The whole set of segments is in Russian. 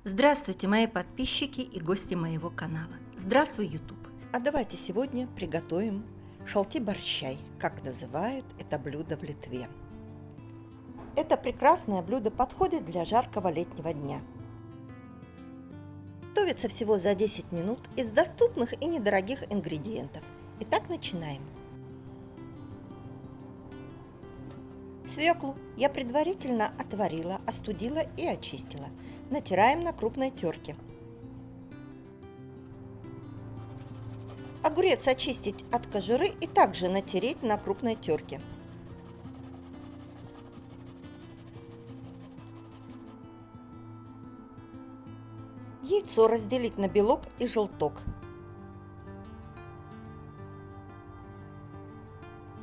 Здравствуйте, мои подписчики и гости моего канала. Здравствуй, YouTube. А давайте сегодня приготовим шалти-борщай, как называют это блюдо в Литве. Это прекрасное блюдо подходит для жаркого летнего дня. Готовится всего за 10 минут из доступных и недорогих ингредиентов. Итак, начинаем. Свеклу я предварительно отварила, остудила и очистила. Натираем на крупной терке. Огурец очистить от кожуры и также натереть на крупной терке. Яйцо разделить на белок и желток.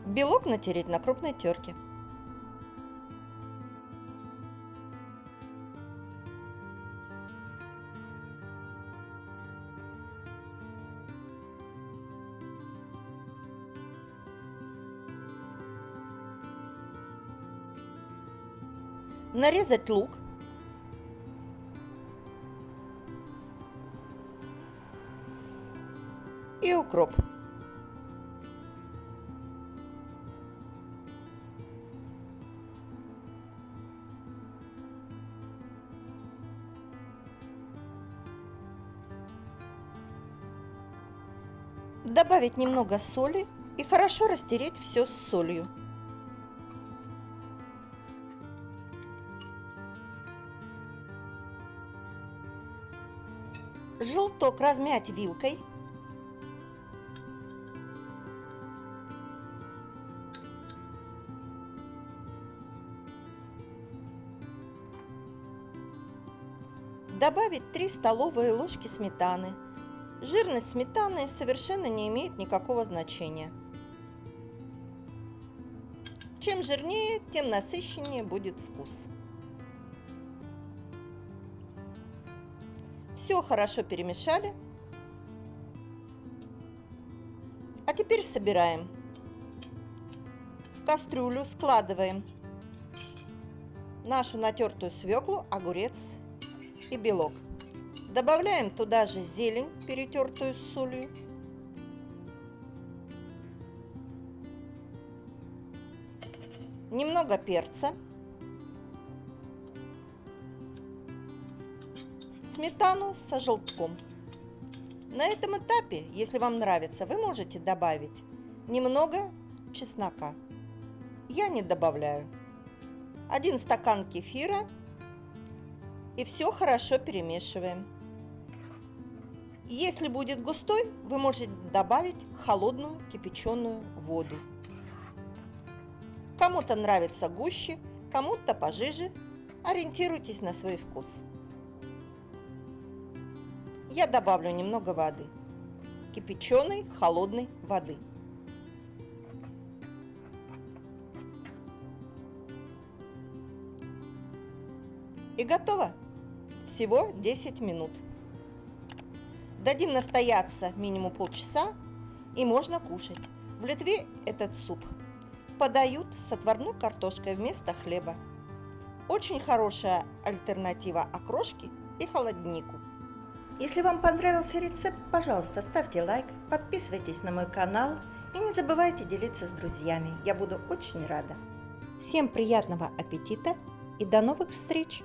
Белок натереть на крупной терке. Нарезать лук. И укроп. Добавить немного соли и хорошо растереть все с солью. Желток размять вилкой. Добавить 3 столовые ложки сметаны. Жирность сметаны совершенно не имеет никакого значения. Чем жирнее, тем насыщеннее будет вкус. Все хорошо перемешали. А теперь собираем. В кастрюлю складываем нашу натертую свеклу, огурец и белок. Добавляем туда же зелень, перетертую с солью. Немного перца. Сметану со желтком. На этом этапе, если вам нравится, вы можете добавить немного чеснока. Я не добавляю. 1 стакан кефира. И все хорошо перемешиваем. Если будет густой, вы можете добавить холодную кипяченую воду. Кому-то нравится гуще, кому-то пожиже. Ориентируйтесь на свой вкус. Я добавлю немного воды. Кипяченой холодной воды. И готово. Всего 10 минут. Дадим настояться минимум полчаса и можно кушать. В Литве этот суп подают с отварной картошкой вместо хлеба. Очень хорошая альтернатива окрошке и холоднику. Если вам понравился рецепт, пожалуйста, ставьте лайк, подписывайтесь на мой канал и не забывайте делиться с друзьями. Я буду очень рада. Всем приятного аппетита и до новых встреч!